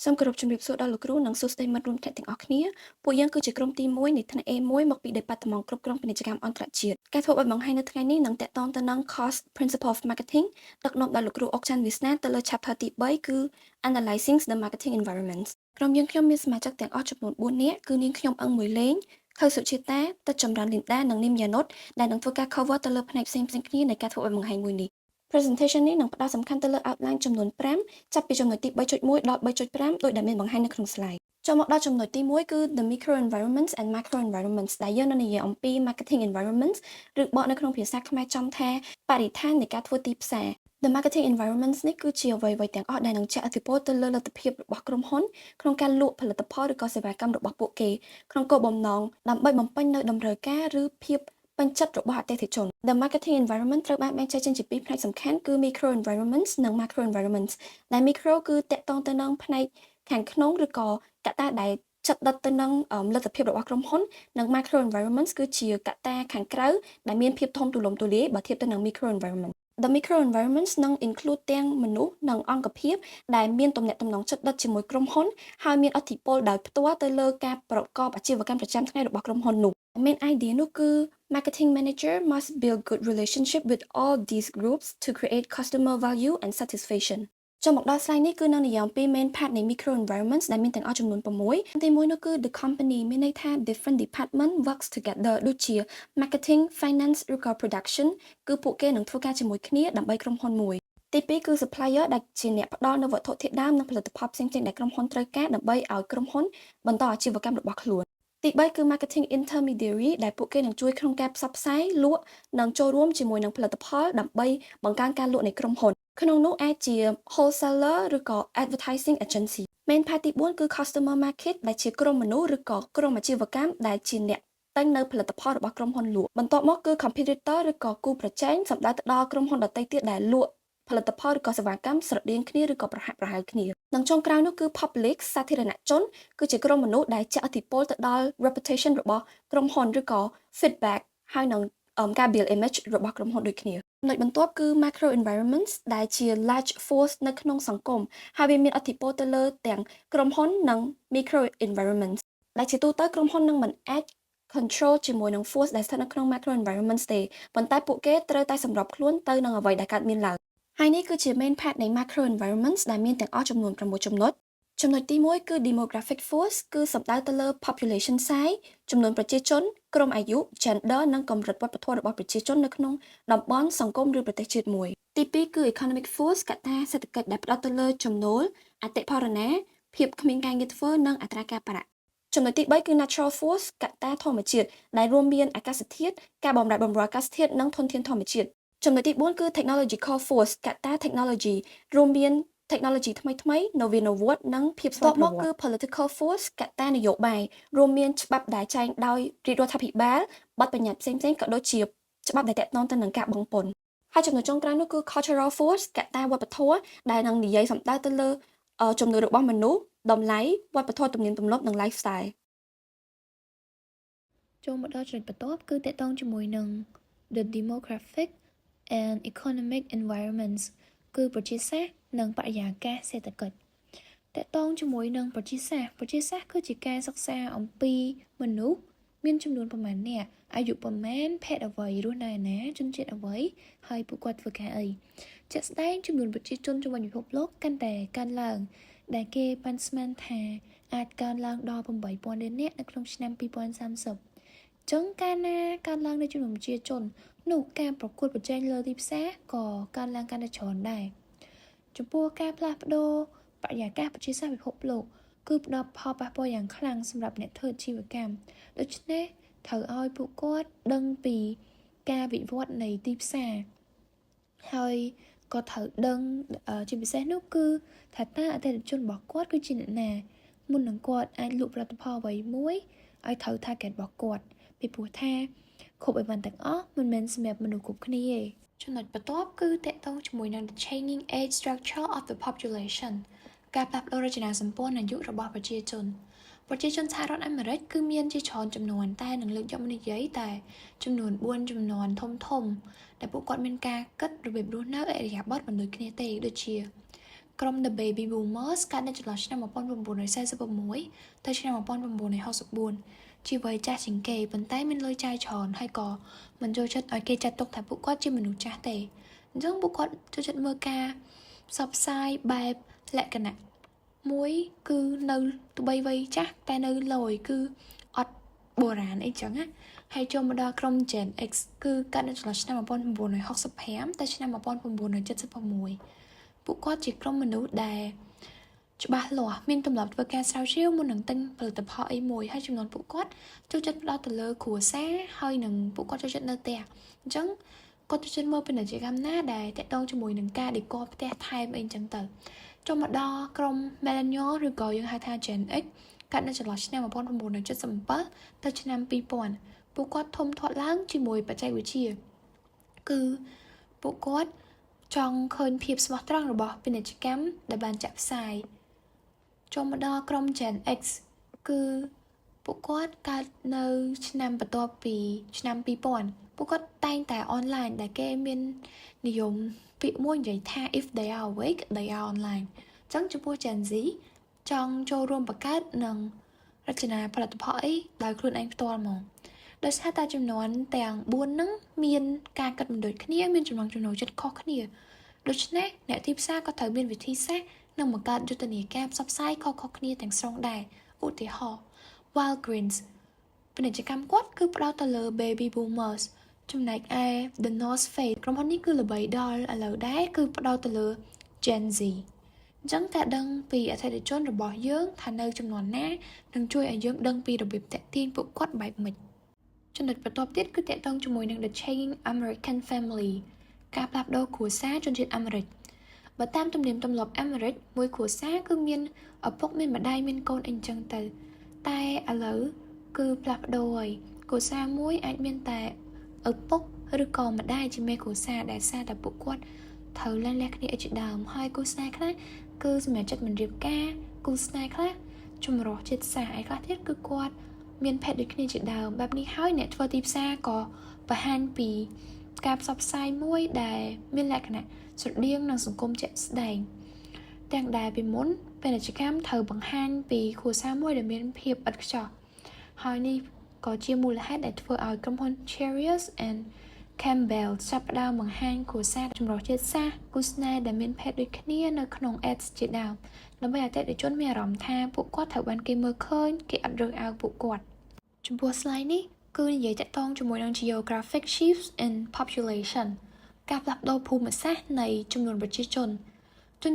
សូមគោរពជំរាបសួរដល់លោកគ្រូនិងសួស្តីមិត្តរួមថ្នាក់ទាំងអស់គ្នាពួកយើងគឺជាក្រុមទី1នៃថ្នាក់ A1 មកពី Department គ្រប់គ្រងពាណិជ្ជកម្មអន្តរជាតិការធ្វើឲ្យបង្ហាញនៅថ្ងៃនេះនឹងតាក់ទងទៅនឹង Course Principle of Marketing ដឹកនាំដោយលោកគ្រូអុកច័ន្ទវាសនាទៅលើ Chapter ទី3គឺ Analyzing the Marketing Environment ក្រុមយើងខ្ញុំមានសមាជិកទាំងអស់ចំនួន4នាក់គឺនាងខ្ញុំអឹងមួយលេងខៅសុជាតាទឹកចម្រើនលីនដានិងនីមយ៉ានុតដែលនឹងធ្វើការ cover ទៅលើផ្នែកផ្សេងៗគ្នានៃការធ្វើឲ្យបង្ហាញមួយនេះ Presentation នេះនឹងផ្ដោតសំខាន់ទៅលើ outline ចំនួន5ចាប់ពីចំណុចទី3.1ដល់3.5ដោយដែលមានបង្ហាញនៅក្នុង slide ចូលមកដល់ចំណុចទី1គឺ the micro environments and macro environments ដែលយើងនឹងនិយាយអំពី marketing environments ឬបកនៅក្នុងភាសាខ្មែរចំថាបរិស្ថាននៃការធ្វើទីផ្សារ The marketing environments នេះគឺជាអ្វីៗទាំងអស់ដែលនឹងជះឥទ្ធិពលទៅលើលទ្ធភាពរបស់ក្រុមហ៊ុនក្នុងការលក់ផលិតផលឬក៏សេវាកម្មរបស់ពួកគេក្នុងគោលបំណងដើម្បីបំពេញនូវតម្រូវការឬភាពពេញចិត្តរបស់អតិថិជន The marketing environment ត្រូវបានបែងចែកចេញជាពីរផ្នែកសំខាន់គឺ micro environments និង macro environments ដែល micro គឺតាក់ទងទៅនឹងផ្នែកខាងក្នុងឬក៏កត្តាដែលជិតដិតទៅនឹងលទ្ធភាពរបស់ក្រុមហ៊ុននិង macro environments គឺជាកត្តាខាងក្រៅដែលមានភាពធំទូលំទូលាយបើធៀបទៅនឹង micro environment The micro environments នឹង include ទាំងមនុស្សនិងអង្គភាពដែលមានទំនាក់ទំនងជិតដិតជាមួយក្រុមហ៊ុនហើយមានឥទ្ធិពលដោយផ្ទាល់ទៅលើការប្រកបអាជីវកម្មប្រចាំថ្ងៃរបស់ក្រុមហ៊ុននោះ Main idea នោះគឺ marketing manager must build good relationship with all these groups to create customer value and satisfaction ចូលមកដល់ slide នេះគឺនឹងនិយាយអំពី main part នៃ micro environments ដែលមានទាំងអស់ចំនួន6ទី1នោះគឺ the company មានន័យថា different department works together ដូចជា marketing finance ឬក៏ production គឺពួកគេនឹងធ្វើការជាមួយគ្នាដើម្បីក្រុមហ៊ុនមួយទី2គឺ supplier ដែលជាអ្នកផ្ដល់នូវវត្ថុធាតុដើមនិងផលិតផលផ្សេងៗដែលក្រុមហ៊ុនត្រូវការដើម្បីឲ្យក្រុមហ៊ុនបន្តអាជីវកម្មរបស់ខ្លួនទី3គឺ marketing intermediary ដែលពួកគេនឹងជួយក្នុងការផ្សព្វផ្សាយលក់និងចូលរួមជាមួយនឹងផលិតផលដើម្បីបង្កើនការលក់នៃក្រុមហ៊ុនក្នុងនោះអាចជា wholesaler ឬក៏ advertising agency main part ទី4គឺ customer market ដែលជាក្រុមមនុស្សឬក៏ក្រុមអាជីវកម្មដែលជាអ្នកទិញនៅផលិតផលរបស់ក្រុមហ៊ុនលក់បន្ទាប់មកគឺ competitor ឬក៏គូប្រជែងសំដៅទៅដល់ក្រុមហ៊ុនដទៃទៀតដែលលក់ផលិតផលឬក៏សេវាកម្មស្រដៀងគ្នាឬក៏ប្រហាក់ប្រហែលគ្នានិងចុងក្រោយនោះគឺ public សាធារណជនគឺជាក្រុមមនុស្សដែលជះឥទ្ធិពលទៅដល់ reputation របស់ក្រុមហ៊ុនឬក៏ feedback ហើយនឹងការ build image របស់ក្រុមហ៊ុនដូចគ្នាចំណុចបន្ទាប់គឺ macro environments ដែលជា large force នៅក្នុងសង្គមហើយវាមានឥទ្ធិពលទៅលើទាំងក្រុមហ៊ុននិង micro environments ដែលជាទូទៅក្រុមហ៊ុននឹងមិនអាច control ជាមួយនឹង force ដែលស្ថិតនៅក្នុង macro environments ទេប៉ុន្តែពួកគេត្រូវតែសម្របខ្លួនទៅនឹងអ្វីដែលកើតមានឡើងហើយនេះគឺជា main part នៃ macro environments ដែលមានទាំងអស់ចំនួន6ចំណុចចំណុចទី1គឺ demographic force គឺសំដៅទៅលើ population size ចំនួនប្រជាជនក្រុមអាយុ gender និងកម្រិតវប្បធម៌របស់ប្រជាជននៅក្នុងតំបន់សង្គមឬប្រទេសជាតិមួយទី2គឺ economic force កត្តាសេដ្ឋកិច្ចដែលផ្ដោតទៅលើចំណូលអតិផរណាភាពគ្មានការងារធ្វើនិងអត្រាការប្រាក់ចំណុចទី3គឺ natural force កត្តាធម្មជាតិដែលរួមមានអាកាសធាតុការបម្រែបម្រួលអាកាសធាតុនិងធនធានធម្មជាតិចំណុចទី4គឺ technological force កត្តា technology រួមមាន technology ថ្មីៗនវានុវត្តន៍និងភាពស្វ័យប្រវត្តិមកគឺ political force កត្តានយោបាយរួមមានច្បាប់ដែលចែងដោយរាជរដ្ឋាភិបាលបទបញ្ញត្តិផ្សេងៗក៏ដូចជាច្បាប់ដែលទាក់ទងទៅនឹងការបង់ពន្ធហើយចំណុចចុងក្រោយនោះគឺ cultural force កត្តាវប្បធម៌ដែលនឹងនិយាយសំដៅទៅលើជំនឿរបស់មនុស្សតម្លៃវប្បធម៌ទំនៀមទម្លាប់និង lifestyle ចូលមកដល់ចំណុចបន្ទាប់គឺតកតងជាមួយនឹង the demographic and economic environments គឺប្រជាសាស្ត្រនិងបរិយាកាសសេដ្ឋកិច្ចតកតងជាមួយនឹងប្រជាសាស្ត្រគឺជាការសិក្សាអំពីមនុស្សមានចំនួនប្រមាណអ្នកអាយុប្រមាណភេទអ្វីរស់នៅឯណាជនជាតិអ្វីហើយពួកគាត់ធ្វើការអីជាក់ស្ដែងចំនួនប្រជាជនជុំវិញពិភពលោកកាន់តែកើនឡើងដែលគេប៉ាន់ស្មានថាអាចកើនឡើងដល់ 8,000 លាននាក់នៅក្នុងឆ្នាំ 2030 ចឹងកាលណាកើនឡើងនៃចំនួនប្រជាជននោះការប្រកួតប្រជែងលើទីផ្សារក៏កើនឡើងកាន់តែច្រើនដែរចំពោះការផ្លាស់ប្ដូរបរិយាកាសប្រជាសាស្ត្រពិភពលោកគឺផ្ដល់ផលប៉ះពាល់យ៉ាងខ្លាំងសម្រាប់អ្នកធ្វើអាជីវកម្មដូច្នេះត្រូវឲ្យពួកគាត់ដឹងពីការវិវត្តនៃទីផ្សារហើយក៏ត្រូវដឹងជាពិសេសនោះគឺថាតើអតិថិជនរបស់គាត់គឺជាអ្នកណាមុននឹងគាត់អាចលក់ផលិតផលអ្វីមួយឲ្យត្រូវ target របស់គាត់ពីព្រោះថាគ្រប់អីវ៉ាន់ទាំងអស់មិនមែនសម្រាប់មនុស្សគ្រប់គ្នាទេចំណុចបន្ទាប់គឺតកតងជាមួយនឹង the changing age structure of the population ការផ្លាស់ប្ដូររចនាសម្ព័ន្ធអាយុរបស់ប្រជាជនសហរដ្ឋអាមេរិកគឺមានជាច្រើនចំនួនតែនឹងលើកយកមកនិយាយតែចំនួន4ចំនួនធំដែលពួកគាត់មានការគិតរបៀបរស់នៅអរិយាប័ត្រមិនដូចគ្នាទេដូចជា ក្រុម The Baby Boomers កើតនៅចន្លោះឆ្នាំ1946ទៅឆ្នាំ1964ជាវ័យចាស់ជាងគេប៉ុន្តែមានលុយចាយច្រើនហើយក៏មិនចូលចិត្តឲ្យគេចាត់ទុកថាពួកគាត់ជាមនុស្សចាស់ទេអញ្ចឹងពួកគាត់ចូលចិត្តមើលការផ្សព្វផ្សាយបែបលក្ខណៈមួយគឺនៅទបីវ័យចាស់តែនៅលយគឺអត់បុរាណអីចឹងណាហើយចូលមកដល់ក្រុម Gen X គឺកើតនៅចន្លោះឆ្នាំ1965ទៅឆ្នាំ1976ពួកគាត់ជាក្រុមមនុស្សដែលច្បាស់លាស់មានទម្លាប់ធ្វើការស្រាវជ្រាវមុននឹងទិញផលិតផលអីមួយហើយចំនួនពួកគាត់ចូលចិត្តផ្ដោតទៅលើគ្រួសារហើយនឹងពួកគាត់ចូលចិត្តនៅផ្ទះអញ្ចឹងគាត់ចូលចិត្តមើលពាណិជ្ជកម្មណាដែលតាក់ទងជាមួយនឹងការដេក័រផ្ទះថែមអីអញ្ចឹងទៅចូលមកដល់ក្រុម Millennial ឬក៏យើងហៅថា Gen X កើតនៅចន្លោះឆ្នាំ1977ទៅឆ្នាំ2000ពួកគាត់ធំធាត់ឡើងជាមួយបច្ចេកវិទ្យាគឺពួកគាត់ចង់ឃើញភាពស្មោះត្រង់របស់ពាណិជ្ជកម្មដែលបានចាក់ផ្សាយចូលមកដល់ក្រុម Gen X គឺពួកគាត់កើតនៅឆ្នាំបន្ទាប់ពីឆ្នាំ2000ពួកគាត់តែងតែអនឡាញដែលគេមាននិយមពាក្យមួយនិយាយថា if they are awake they are online អញ្ចឹងចំពោះ Gen Z ចង់ចូលរួមបង្កើតនិងរចនាផលិតផលអីដោយខ្លួនឯងផ្ទាល់ហ្មងដោយសារតែចំនួនទាំង4ហ្នឹងមានការកាត់បន្ថយគ្នាមានចំណង់ចំណូលចិត្តខុសគ្នាដូច្នេះអ្នកទីផ្សារក៏ត្រូវមានវិធីសាស្ត្រនិងបង្កើតយុទ្ធនាការផ្សព្វផ្សាយខុសៗគ្នាទាំងស្រុងដែរឧទាហរណ៍ Walgreens ពាណិជ្ជកម្មគាត់គឺផ្ដោតទៅលើ Baby Boomers ចំណែកឯ The North Face ក្រុមហ៊ុននេះគឺល្បីដល់ឥឡូវដែរគឺផ្ដោតទៅលើ Gen Z អញ្ចឹងតែដឹងពីអតិថិជនរបស់យើងថានៅចំនួនណានឹងជួយឲ្យយើងដឹងពីរបៀបតាក់ទាញពួកគាត់បែបម៉េចចំណុចបន្ទាប់ទៀតគឺតាក់ទងជាមួយនឹង The Changing American Family ការផ្លាស់ប្ដូរគ្រួសារជនជាតិអាមេរិកបើតាមទំនៀមទម្លាប់អាមេរិកមួយគ្រួសារគឺមានឪពុកមានម្ដាយមានកូនអីចឹងទៅតែឥឡូវគឺផ្លាស់ប្ដូរហើយគ្រួសារមួយអាចមានតែឪពុកឬក៏ម្ដាយជាមេគ្រួសារដែលសារតែពួកគាត់ត្រូវលះគ្នាជាដើមហើយគូស្នេហ៍ខ្លះគឺសម្រាប់ចិត្តមិនរៀបការគូស្នេហ៍ខ្លះចម្រុះជាតិសាសន៍ឯខ្លះទៀតគឺគាត់មានភេទដូចគ្នាជាដើមបែបនេះហើយអ្នកធ្វើទីផ្សារក៏បង្ហាញពីការផ្សព្វផ្សាយមួយដែលមានលក្ខណៈស្រដៀងនឹងសង្គមជាក់ស្ដែងទាំងដែលពីមុនពាណិជ្ជកម្មត្រូវបង្ហាញពីគ្រួសារមួយដែលមានភាពឥតខ្ចោះហើយនេះក៏ជាមូលហេតុដែលធ្វើឲ្យក្រុមហ៊ុន Cheerios and Campbell ចាប់ផ្ដើមបង្ហាញគ្រួសារចម្រុះជាតិសាសន៍គូស្នេហ៍ដែលមានភេទដូចគ្នានៅក្នុង ads ជាដើមដើម្បីឲ្យអតិថិជនមានអារម្មណ៍ថាពួកគាត់ត្រូវបានគេមើលឃើញគេអត់រើសអើងពួកគាត់ចំពោះ slide នេះគឺនិយាយតាក់ទងជាមួយនឹង geographic shifts in population ការផ្លាស់ប្ដូរភូមិសាស្ត្រនៃចំនួនប្រជាជន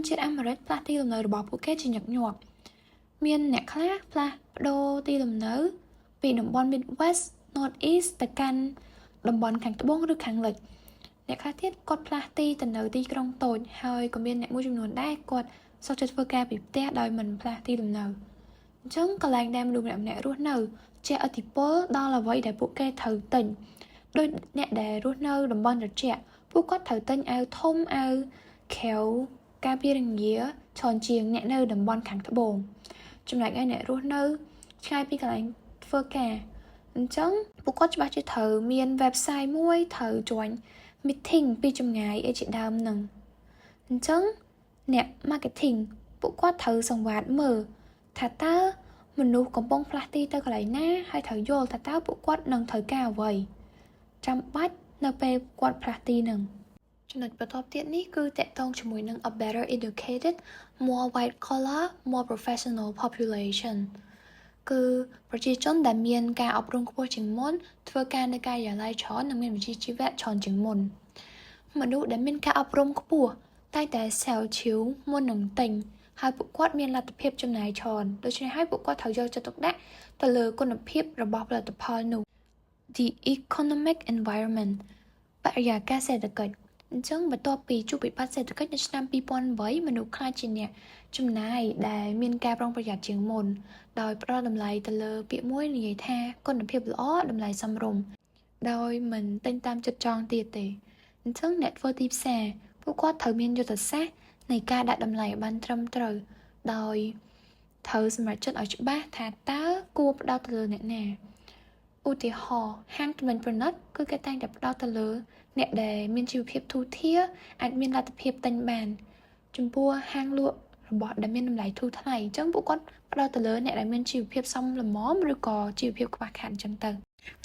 ជាតិអាមេរិកផ្លាស់ទីលំនៅរបស់ពួកគេជាញឹកញាប់មានអ្នកខ្លះផ្លាស់ប្ដូរទីលំនៅពីតំបន់ Midwest Northeast ទៅកាន់តំបន់ខាងត្បូងឬខាងលិចអ្នកខ្លះទៀតគាត់ផ្លាស់ទីទៅនៅទីក្រុងតូចហើយក៏មានអ្នកមួយចំនួនដែរគាត់សុខចិត្តធ្វើការពីផ្ទះដោយមិនផ្លាស់ទីលំនៅអញ្ចឹងកន្លែងដែលមនុស្សម្នាក់ៗរស់នៅជាឥទ្ធិពលដល់អ្វីដែលពួកគេត្រូវទិញដោយអ្នកដែលរស់នៅតំបន់ត្រជាក់ពួកគាត់ត្រូវទិញអាវធំអាវខែវការពាររងាច្រើនជាងអ្នកនៅតំបន់ខាងត្បូងចំណែកឯអ្នករស់នៅឆ្ងាយពីកន្លែងធ្វើការអញ្ចឹងពួកគាត់ច្បាស់ជាត្រូវមាន website មួយត្រូវ join meeting ពីចម្ងាយអីជាដើមនឹងអញ្ចឹងអ្នក marketing ពួកគាត់ត្រូវសង្វាតមើលថាតើមនុស្សកំពុងផ្លាស់ទីទៅកន្លែងណាហើយត្រូវយល់ថាតើពួកគាត់នឹងត្រូវការអ្វីចាំបាច់នៅពេលគាត់ផ្លាស់ទីនឹងចំណុចបន្ទាប់ទៀតនេះគឺតាក់ទងជាមួយនឹង a better educated more white collar more professional population គឺប្រជាជនដែលមានការអប់រំខ្ពស់ជាងមុនធ្វើការនៅការិយាល័យច្រើននិងមានវិជ្ជាជីវៈច្រើនជាងមុនមនុស្សដែលមានការអប់រំខ្ពស់តែតែ sell ឈៀវមុននឹងទិញហើយពួកគាត់មានលទ្ធភាពចំណាយច្រើនដូច្នេះហើយពួកគាត់ត្រូវយកចិត្តទុកដាក់ទៅលើគុណភាពរបស់ផលិតផលនោះ the economic environment បរិយាកាសសេដ្ឋកិច្ចអញ្ចឹងបន្ទាប់ពីជួបវិបត្តិសេដ្ឋកិច្ចនៅឆ្នាំ2008មនុស្សខ្លាចជាអ្នកចំណាយដែលមានការប្រុងប្រយ័ត្នជាងមុនដោយផ្ដល់តម្លៃទៅលើពាក្យមួយនិយាយថាគុណភាពល្អតម្លៃសមរម្យដោយមិនទិញតាមចិត្តចង់ទៀតទេអញ្ចឹងអ្នកធ្វើទីផ្សារពួកគាត់ត្រូវមានយុទ្ធសាស្ត្រនៃការដាក់តម្លៃឲ្យបានត្រឹមត្រូវដោយត្រូវសម្រេចចិត្តឲ្យច្បាស់ថាតើគួរផ្ដោតទៅលើអ្នកណាឧទាហរណ៍ហាងទំនិញប្រណិតគឺគេតែងតែផ្ដោតទៅលើអ្នកដែលមានជីវភាពធូរធារអាចមានលទ្ធភាពទិញបាន ចំពោះហាងលក់របស់ដែលមានតម្លៃធូរថ្លៃអញ្ចឹងពួកគាត់ផ្ដោតទៅលើអ្នកដែលមានជីវភាពសមល្មមឬក៏ជីវភាពខ្វះខាតអញ្ចឹងទៅ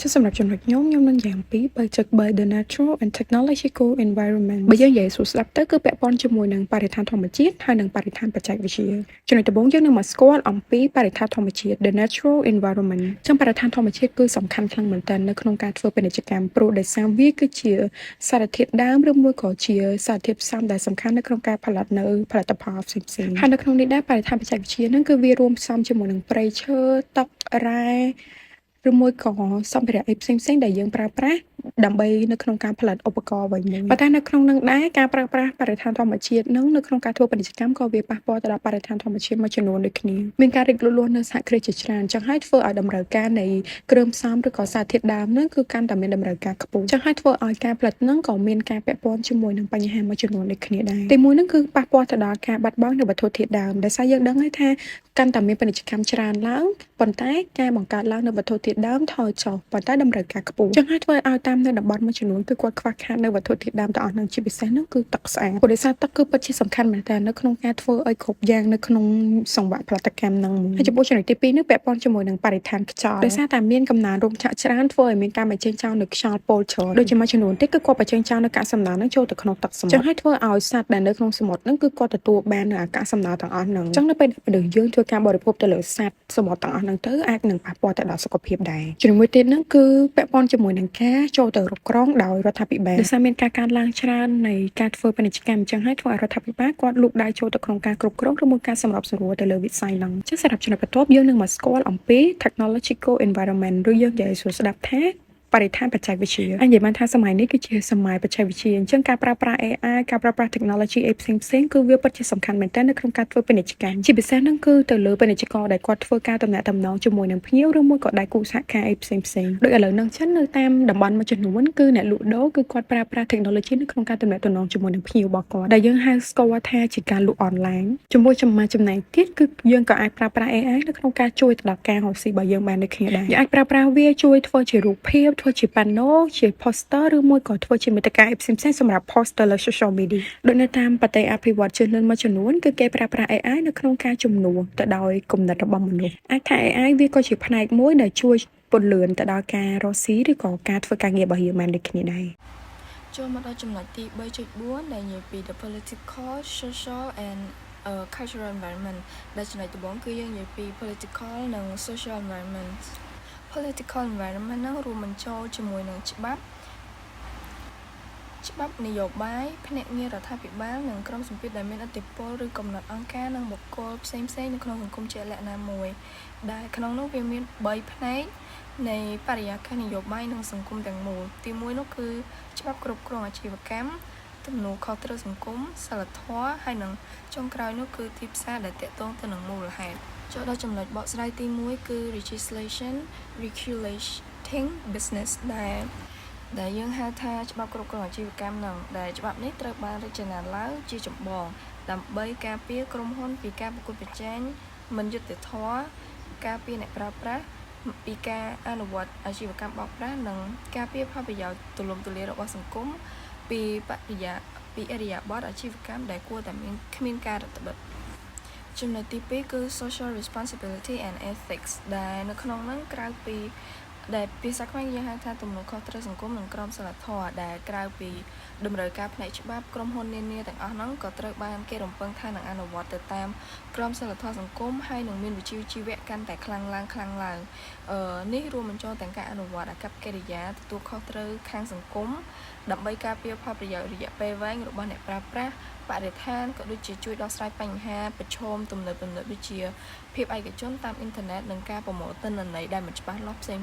ចុះសម្រាប់ចំណុចខ្ញុំនឹងនិយាយអំពី3.3 The Natural and Technological Environment បើយើងនិយាយស្រួលស្ដាប់ទៅគឺពាក់ព័ន្ធជាមួយនឹងបរិស្ថានធម្មជាតិហើយនិងបរិស្ថានបច្ចេកវិទ្យាចំណុចដំបូងយើងនឹងមកស្គាល់អំពីបរិស្ថានធម្មជាតិ The Natural Environment ចឹងបរិស្ថានធម្មជាតិគឺសំខាន់ខ្លាំងមែនទែននៅក្នុងការធ្វើពាណិជ្ជកម្មព្រោះដោយសារវាគឺជាសារធាតុដើមឬមួយក៏ជាសារធាតុផ្សំដែលសំខាន់នៅក្នុងការផលិតនៅផលិតផលផ្សេងៗហើយនៅក្នុងនេះដែរបរិស្ថានបច្ចេកវិទ្យានឹងគឺវារួមផ្សំជាមួយនឹងព្រៃឈើទឹករ៉ែឬមួយក៏សម្ភារៈផ្សេងៗដែលយើងប្រើប្រាស់ដើម្បីនៅក្នុងការផលិតឧបករណ៍អ្វីមួយប៉ុន្តែនៅក្នុងនឹងដែរការប្រើប្រាស់បរិស្ថានធម្មជាតិនឹងនៅក្នុងការធ្វើពាណិជ្ជកម្មក៏វាប៉ះពាល់ទៅដល់បរិស្ថានធម្មជាតិមួយចំនួនដូចគ្នាមានការរិចរលួសនៅសហគ្រាសជាច្រើនចឹងហើយធ្វើឲ្យតម្រូវការនៃគ្រឿងផ្សំឬក៏សារធាតុដើមនឹងគឺកាន់តែមានតម្រូវការខ្ពស់ចឹងហើយធ្វើឲ្យការផលិតនឹងក៏មានការពាក់ព័ន្ធជាមួយនឹងបញ្ហាមួយចំនួនដូចគ្នាដែរទីមួយនឹងគឺប៉ះពាល់ទៅដល់ការបាត់បង់នៅវត្ថុធាតុដើមដោយសារយើងដឹងហើយថាកាន់តែមានពាណិជ្ជកម្មច្រើនឡើងប៉ុន្តែការបង្កើតឡើងនៅវត្ថុធាតុដើមថយចុះប៉ុន្តែតម្រូវការខ្ពស់ចឹងហើយធ្វើឲ្យតាមនៅតំបន់មួយចំនួនគឺគាត់ខ្វះខាតនៅវត្ថុធាតុដើមទាំងអស់នឹងជាពិសេសនោះគឺទឹកស្អាតព្រោះដោយសារទឹកគឺពិតជាសំខាន់មែនតើនៅក្នុងការធ្វើឲ្យគ្រប់យ៉ាងនៅក្នុងសង្វាក់ផលិតកម្មនឹងហើយចំពោះចំណុចទី2នេះពាក់ព័ន្ធជាមួយនឹងបរិស្ថានខ្យល់ដោយសារតែមានកំណើនរោមឆាកច្រើនធ្វើឲ្យមានការបញ្ចេញចោលនៅខ្យល់ពុលច្រើនដូចជាមួយចំនួនទៀតគឺគាត់បញ្ចេញចោលនៅកាកសំណល់នឹងចូលទៅក្នុងទឹកសមុទ្រចឹងហើយធ្វើឲ្យសត្វដែលនៅក្នុងសមុទ្រនឹងគឺគាត់ទទួលបាននៅអាកាសសំណល់ទាំងអស់នឹងចឹងនៅពេលដែលយើងធ្វើការបរិភោគទៅលើសត្វសមុទ្រទាំងអស់នឹងទៅអាចនឹងប៉ះពាល់ទៅដល់សុខភាពដែរជំនួយទៀតនឹងគឺពាក់ព័ន្ធជាមួយនឹងការចូលទៅគ្រប់គ្រងដោយរដ្ឋាភិបាលដោយសារមានការកើនឡើងច្រើននៃការធ្វើពាណិជ្ជកម្មអញ្ចឹងហើយធ្វើឲ្យរដ្ឋាភិបាលគាត់លូកដៃចូលទៅក្នុងការគ្រប់គ្រងឬមួយការសម្របសម្រួលទៅលើវិស័យហ្នឹងអញ្ចឹងសម្រាប់ចំណុចបន្ទាប់យើងនឹងមកស្គាល់អំពី technological environment ឬយើងនិយាយស្រួលស្ដាប់ថាបរិស្ថានបច្ចេកវិទ្យាអាចនិយាយបានថាសម័យនេះគឺជាសម័យបច្ចេកវិទ្យាអញ្ចឹងការប្រើប្រាស់ AI ការប្រើប្រាស់ technology អីផ្សេងៗគឺវាពិតជាសំខាន់មែនទែននៅក្នុងការធ្វើពាណិជ្ជកម្មជាពិសេសហ្នឹងគឺទៅលើពាណិជ្ជករដែលគាត់ធ្វើការទំនាក់ទំនងជាមួយនឹងភ្ញៀវឬមួយក៏ដៃគូសហការអីផ្សេងៗដូចឥឡូវហ្នឹងចឹងនៅតាមតំបន់មួយចំនួនគឺអ្នកលក់ដូរគឺគាត់ប្រើប្រាស់ technology នៅក្នុងការទំនាក់ទំនងជាមួយនឹងភ្ញៀវរបស់គាត់ដែលយើងហៅស្គាល់ថាជាការលក់ online ជាមួយចំណែកទៀតគឺយើងក៏អាចប្រើប្រាស់ AI នៅក្នុងការជួយទៅដល់ការរកស៊ីរបស់យើងបានដូចគ្នាដែរយើងអាចប្រើប្រាស់វាជួយធ្វើជារូបភាពធ្វើជាប៉ាណូជា poster ឬមួយក៏ធ្វើជាមាតិកាផ្សេងៗសម្រាប់ post ទៅលើ social media ដូចនៅតាមប្រទេសអភិវឌ្ឍន៍ជឿនលឿនមួយចំនួនគឺគេប្រើប្រាស់ AI នៅក្នុងការជំនួសទៅដោយគំនិតរបស់មនុស្សអាចថា AI វាក៏ជាផ្នែកមួយដែលជួយពន្លឿនទៅដល់ការរកស៊ីឬក៏ការធ្វើការងាររបស់យើងបានដូចគ្នាដែរចូលមកដល់ចំណុចទី 3.4 ដែលនិយាយពី the political social and cultural environment ដែលចំណុចដំបូងគឺយើងនិយាយពី political និង social environment political environment ហ្នឹងរួមបញ្ចូលជាមួយនឹងច្បាប់នយោបាយភ្នាក់ងាររដ្ឋាភិបាលនិងក្រុមសម្ពាធដែលមានឥទ្ធិពលឬកំណត់អង្គការនិងបុគ្គលផ្សេងៗនៅក្នុងសង្គមជាលក្ខណៈមួយដែលក្នុងនោះវាមាន3ផ្នែកនៃបរិយាកាសនយោបាយនិងសង្គមទាំងមូលទី1នោះគឺច្បាប់គ្រប់គ្រងអាជីវកម្មទំនួលខុសត្រូវសង្គមសិលធម៌ហើយនិងចុងក្រោយនោះគឺទីផ្សារដែលទាក់ទងទៅនឹងមូលហេតុចូលដល់ចំណុចបកស្រាយទី1គឺ legislation regulating business ដែលយើងហៅថាច្បាប់គ្រប់គ្រងអាជីវកម្មនឹងដែលច្បាប់នេះត្រូវបានរចនាឡើងជាចម្បងដើម្បីការពារក្រុមហ៊ុនពីការប្រកួតប្រជែងមិនយុត្តិធម៌ការពារអ្នកប្រើប្រាស់ពីការអនុវត្តអាជីវកម្មបោកប្រាស់និងការពារផលប្រយោជន៍ទូលំទូលាយរបស់សង្គមពីឥរិយាបថអាជីវកម្មដែលគួរតែគ្មានការរឹតបន្តឹងចំណុចទី2គឺ social responsibility and ethics ដែលនៅក្នុងហ្នឹងក្រៅពីដែលភាសាខ្មែរយើងហៅថាទំនួលខុសត្រូវសង្គមនិងក្រមសីលធម៌ដែលក្រៅពីតម្រូវការផ្នែកច្បាប់ក្រុមហ៊ុននានាទាំងអស់ហ្នឹងក៏ត្រូវបានគេរំពឹងថានឹងអនុវត្តទៅតាមក្រមសីលធម៌សង្គមហើយនឹងមានវិជ្ជាជីវៈកាន់តែខ្លាំងឡើងនេះរួមបញ្ចូលទាំងការអនុវត្តអាកប្បកិរិយាទទួលខុសត្រូវខាងសង្គមដើម្បីការពារផលប្រយោជន៍រយៈពេលវែងរបស់អ្នកប្រើប្រាស់បរិស្ថានក៏ដូចជាជួយដោះស្រាយបញ្ហាប្រឈមទំនើបដូចជាភាពឯកជនតាមអ៊ីនធឺណិតនិងការប្រមូលទិន្នន័យដែលមិនច្បាស់លាស់ផ្សេង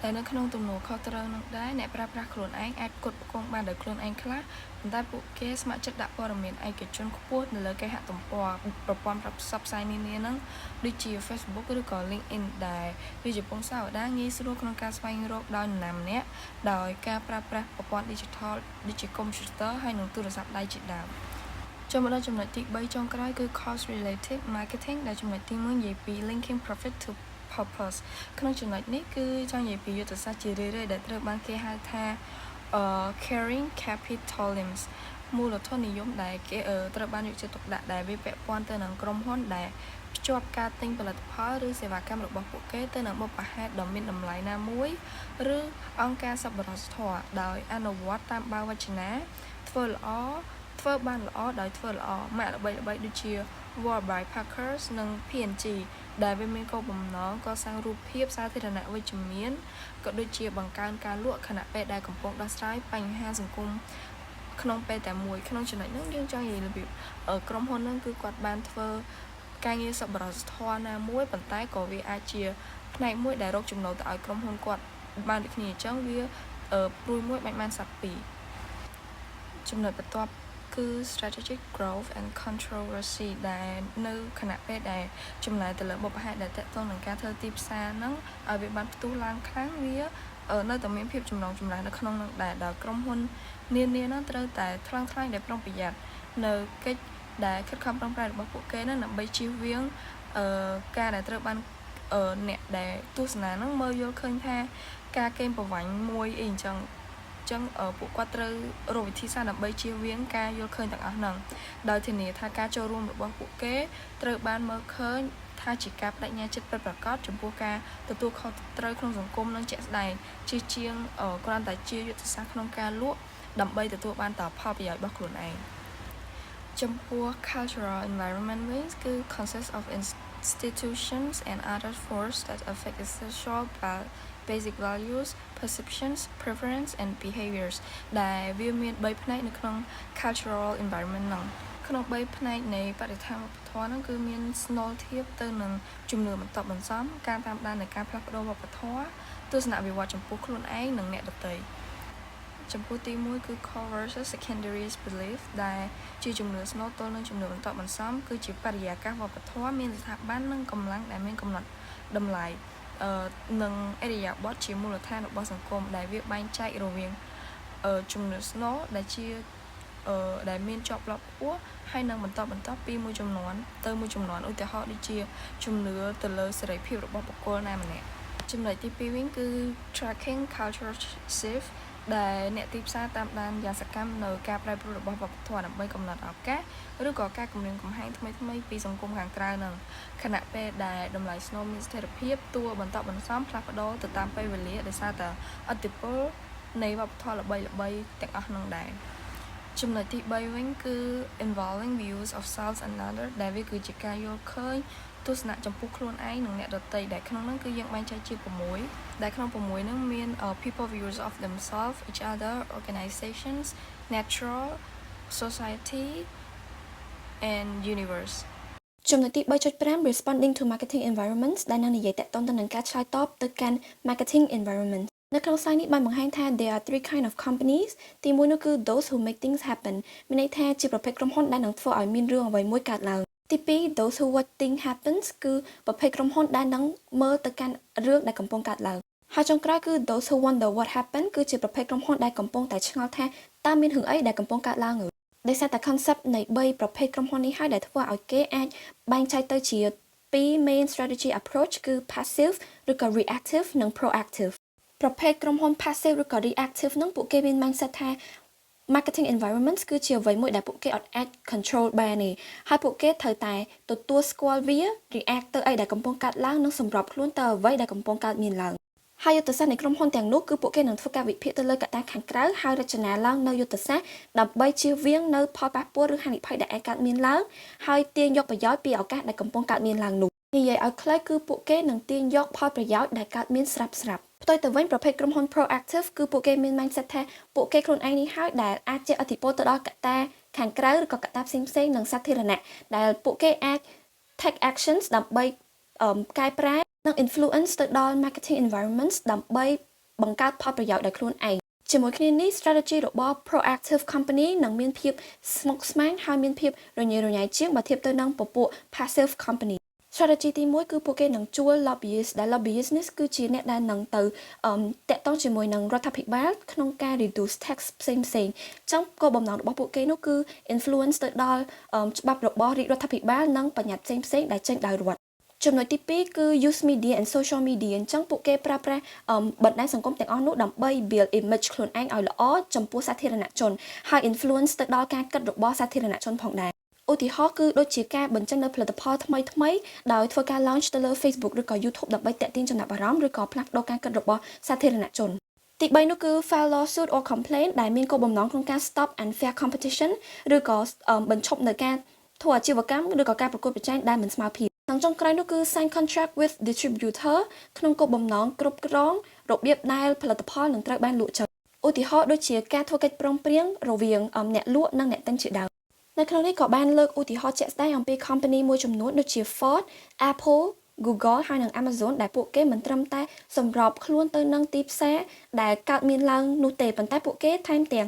តែនៅក្នុងទំនួលខុសត្រូវនោះដែរអ្នកប្រើប្រាស់ខ្លួនឯងអាចផ្គត់ផ្គង់បានដោយខ្លួនឯងខ្លះប៉ុន្តែពួកគេស្ម័គ្រចិត្តដាក់ព័ត៌មានឯកជនខ្ពស់នៅលើគេហទំព័រប្រព័ន្ធផ្សព្វផ្សាយនានាហ្នឹងដូចជា Facebook ឬក៏ LinkedIn ដែលវាជាពងសាវតាងាយស្រួលក្នុងការស្វែងរកដោយនរណាម្នាក់ដោយការប្រើប្រាស់ប្រព័ន្ធ digital ដូចជា computer ហើយនិងទូរស័ព្ទដៃជាដើមចូលមកដល់ចំណុចទី3ចុងក្រោយគឺ cost related marketing ដែលចំណុចទី1និយាយពី linking profit to purpose ក្នុងចំណុចនេះគឺចង់និយាយពីយុទ្ធសាស្ត្រជារឿយៗដែលត្រូវបានគេហៅថា carrying capitalism មូលធននិយមដែលគេត្រូវបានយកចិត្តទុកដាក់ដែលវាពាក់ព័ន្ធទៅនឹងក្រុមហ៊ុនដែលភ្ជាប់ការទិញផលិតផលឬសេវាកម្មរបស់ពួកគេទៅនឹងបុព្វហេតុដ៏មានតម្លៃណាមួយឬអង្គការសប្បុរសធម៌ដោយអនុវត្តតាមបាវចនាធ្វើបានល្អដោយធ្វើល្អម៉ាកល្បីៗដូចជា Warby Parkers និង P&G ដែលវាមានគោលបំណងកសាងរូបភាពសាធារណៈវិជ្ជមានក៏ដូចជាបង្កើនការលក់ខណៈពេលដែលកំពុងដោះស្រាយបញ្ហាសង្គមក្នុងពេលតែមួយក្នុងចំណុចហ្នឹងយើងចង់និយាយរបៀបក្រុមហ៊ុនហ្នឹងគឺគាត់បានធ្វើការងារសប្បុរសធម៌ណាមួយប៉ុន្តែក៏វាអាចជាផ្នែកមួយដែលរកចំណូលទៅឲ្យក្រុមហ៊ុនគាត់បានដូចគ្នាអញ្ចឹងវាព្រួយមួយបាច់បានសាប់ពីរចំណុចបន្ទាប់គឺ strategic growth and controversy ដែលនៅខណៈពេលដែលចំណាយទៅលើបុព្វហេតុដែលតកតងនឹងការធ្វើទីផ្សារហ្នឹងឲ្យវាបានផ្ទុះឡើងខ្លាំងវានៅតែមានភាពចម្លងចម្លែកនៅក្នុងនឹងដែរដោយក្រុមហ៊ុននានាហ្នឹងត្រូវតែថ្លឹងថ្លែងដែលប្រុងប្រយ័ត្ននៅកិច្ចដែលខិតខំប្រឹងប្រែងរបស់ពួកគេហ្នឹងដើម្បីជៀសវាងការដែលត្រូវបានអ្នកដែលទស្សនាហ្នឹងមើលយល់ឃើញថាការកេងប្រវ័ញ្ចមួយអីអញ្ចឹងពួកគាត់ត្រូវរកវិធីសាស្ត្រដើម្បីជៀសវាងការយល់ឃើញទាំងអស់ហ្នឹងដោយធានាថាការចូលរួមរបស់ពួកគេត្រូវបានមើលឃើញថាជាការបដិញ្ញាចិត្តពិតប្រាកដចំពោះការទទួលខុសត្រូវក្នុងសង្គមនិងជាក់ស្ដែងជាជាងគ្រាន់តែជាយុទ្ធសាស្ត្រក្នុងការលក់ដើម្បីទទួលបានតផលប្រយោជន៍របស់ខ្លួនឯងចំពោះ cultural environment វិញគឺ consists of institutions and other forces that affect essential basic values, perceptions, preference and behaviors ដែលវាមាន3ផ្នែកនៅក្នុង cultural environment ហ្នឹងក្នុង3ផ្នែកនៃបរិស្ថានវប្បធម៌ហ្នឹងគឺមានស្នូលធៀបទៅនឹងជំនឿបន្តបន្សំការតាមដាននៃការផ្លាស់ប្ដូរវប្បធម៌ទស្សនវិវត្តចំពោះខ្លួនឯងនិងអ្នកដទៃចំពោះទី1គឺ core versus secondary belief ដែលជាជំនឿស្នូលទល់នឹងជំនឿបន្តបន្សំគឺជាបរិយាកាសវប្បធម៌មានស្ថាប័ននិងកម្លាំងដែលមានកំណត់តម្លៃនិងអរិយាប័ត្រជាមូលដ្ឋានរបស់សង្គមដែលវាបែងចែករវាងជំនឿស្នូលដែលជាដែលមានជាប់លាប់ខ្ពស់ហើយនឹងបន្តពីមួយចំនួនទៅមួយចំនួនឧទាហរណ៍ដូចជាជំនឿទៅលើសេរីភាពរបស់បុគ្គលណាម្នាក់ចំណុចទី2វិញគឺ tracking cultural shift ដែលអ្នកទីផ្សារតាមដានយ៉ាងសកម្មនៅការប្រែប្រួលរបស់វប្បធម៌ដើម្បីកំណត់ឱកាសឬក៏ការគម្រាមកំហែងថ្មីៗពីសង្គមខាងក្រៅនឹងខណៈពេលដែលតម្លៃស្នូលមានស្ថិរភាពតួបន្តបន្សំផ្លាស់ប្ដូរទៅតាមពេលវេលាដោយសារតែឥទ្ធិពលនៃវប្បធម៌ល្បីៗទាំងអស់នោះដែរចំណុចទី3វិញគឺ involving views of self and other ដែលវាគឺជាការយល់ឃើញទស្សនៈចំពោះខ្លួនឯងនិងអ្នកដទៃដែលក្នុងនោះគឺយើងបែងចែកជា6ដែលក្នុង6ហ្នឹងមាន people views of themselves each other organizations natural society and universe ចំណុចទី 3.5 responding to marketing environments ដែលនឹងនិយាយតាក់ទងទៅនឹងការឆ្លើយតបទៅកាន់ marketing environment នៅក្នុង slide នេះបានបង្ហាញថា there are 3 kind of companies ទី1នោះគឺ those who make things happen មានន័យថាជាប្រភេទក្រុមហ៊ុនដែលនឹងធ្វើឲ្យមានរឿងអ្វីមួយកើតឡើងទី2 those who watch things happens គឺប្រភេទក្រុមហ៊ុនដែលនឹងមើលទៅកាន់រឿងដែលកំពុងកើតឡើងហើយចុងក្រោយគឺ those who wonder what happened គឺជាប្រភេទក្រុមហ៊ុនដែលកំពុងតែឆ្ងល់ថាតើមានរឿងអីដែលកំពុងកើតឡើងដោយសារតែ concept នៃ3ប្រភេទក្រុមហ៊ុននេះហើយដែលធ្វើឲ្យគេអាចបែងចែកទៅជា2 main strategy approach គឺ passive ឬក៏ reactive និង proactive ប្រភេទក្រុមហ៊ុន passive ឬក៏ reactive ហ្នឹងពួកគេមាន mindset ថា marketing environments គឺជាអ្វីមួយដែលពួកគេអាច control បានទេហើយពួកគេត្រូវតែទទួលស្គាល់វា react ទៅអីដែលកំពុងកើតឡើងនិងសម្របខ្លួនទៅអ្វីដែលកំពុងកើតមានឡើងហើយយុទ្ធសាស្ត្រនៃក្រុមហ៊ុនទាំងនោះគឺពួកគេនឹងធ្វើការវិភាគទៅលើកត្តាខាងក្រៅហើយរចនាឡើងនៅយុទ្ធសាស្ត្រដើម្បីជៀសវាងនៅផលប៉ះពាល់ឬហានិភ័យដែលអាចកើតមានឡើងហើយទាញយកប្រយោជន៍ពីឱកាសដែលកំពុងកើតមានឡើងនោះនិយាយឲ្យខ្លីគឺពួកគេនឹងទាញយកផលប្រយោជន៍ដែលកើតមានស្រាប់ផ្ទុយទៅវិញប្រភេទក្រុមហ៊ុន proactive គឺពួកគេមាន mindset ថាពួកគេខ្លួនឯងនេះហើយដែលអាចជះឥទ្ធិពលទៅដល់កត្តាខាងក្រៅឬក៏កត្តាផ្សេងៗនិងសាធារណៈដែលពួកគេអាច take actions ដើម្បីកែប្រែនិង influence ទៅដល់ marketing environments ដើម្បីបង្កើតផលប្រយោជន៍ដល់ខ្លួនឯងជាមួយគ្នានេះ strategy របស់ proactive company នឹងមានភាពស្មុគស្មាញហើយមានភាពរញ៉េរញ៉ៃជាងបើធៀបទៅនឹងពពួក passive company strategy ទី1គឺពួកគេនឹងជួល lobbyist ដែល lobbyist នេះគឺជាអ្នកដែលនឹងទៅតាក់ទងជាមួយនឹងរដ្ឋាភិបាលក្នុងការ reduce tax ផ្សេងចឹងគោលបំណងរបស់ពួកគេនោះគឺ influence ទៅដល់ច្បាប់របស់រាជរដ្ឋាភិបាលនិងបញ្ញត្តិផ្សេងដែលចេញដោយរដ្ឋ ចំណុចទី2គឺ use media and social media អញ្ចឹងពួកគេប្រើប្រាស់បណ្ដាញសង្គមទាំងអស់នោះដើម្បី build image ខ្លួនឯងឲ្យល្អចំពោះសាធារណជនហើយ influence ទៅដល់ការគិតរបស់សាធារណជនផងដែរឧទាហរណ៍គឺដូចជាការបញ្ចេញនូវផលិតផលថ្មីៗដោយធ្វើការ launch ទៅលើ Facebook ឬក៏ YouTube ដើម្បីទាក់ទាញចំណាប់អារម្មណ៍ឬក៏ផ្លាស់ប្ដូរការគិតរបស់សាធារណជនទី3នោះគឺ file lawsuit or complaint ដែលមានគោលបំណងក្នុងការ stop unfair competition ឬក៏បញ្ឈប់នៅការធ្វើអាជីវកម្មឬក៏ការប្រកួតប្រជែងដែលមិនស្មើភាពនិងចុងក្រោយនោះគឺ sign contract with distributor ក្នុងគោលបំណងគ្រប់គ្រងរបៀបដែលផលិតផលនឹងត្រូវបានលក់ចូលឧទាហរណ៍ដូចជាការធ្វើកិច្ចព្រមព្រៀងរវាងអ្នកលក់និងអ្នកទិញជាដើមនៅក្នុងនេះក៏បានលើកឧទាហរណ៍ជាក់ស្ដែងអំពី company មួយចំនួនដូចជា Ford, Apple, Google ហើយនិង Amazon ដែលពួកគេមិនត្រឹមតែសម្របខ្លួនទៅនឹងទីផ្សារដែលកើតមានឡើងនោះទេប៉ុន្តែពួកគេថែមទាំង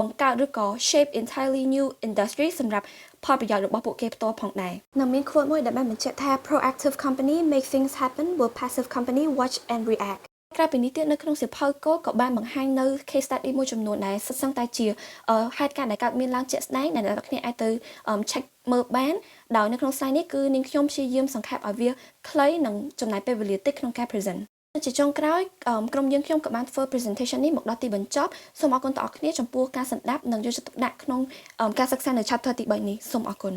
បង្កើតឬក៏ shape entirely new industry សម្រាប់ផលប្រយោជន៍របស់ពួកគេផ្ទាល់ផងដែរនៅមាន quote មួយដែលបានបញ្ជាក់ថា proactive company make things happen while passive company watch and reactក្រៅពីនេះទៀតនៅក្នុងសៀវភៅគោលក៏បានបង្ហាញនៅ case study មួយចំនួនដែលសុទ្ធសឹងតែជាហេតុការណ៍ដែលកើតមានឡើងជាក់ស្ដែងដែលអ្នកទាំងគ្នាអាចទៅ check មើលបានដោយនៅក្នុង slide នេះគឺនាងខ្ញុំព្យាយាមសង្ខេបឲ្យវាខ្លីនិងចំណាយពេលវេលាតិចក្នុងការ present ជាចុងក្រោយក្រុមយើងខ្ញុំក៏បានធ្វើ presentation នេះមកដល់ទីបញ្ចប់សូមអរគុណដល់អ្នកគ្នាចំពោះការស្ដាប់និងយកចិត្តទុកដាក់ក្នុងការសិក្សានៅ chapter ទី3នេះសូមអរគុណ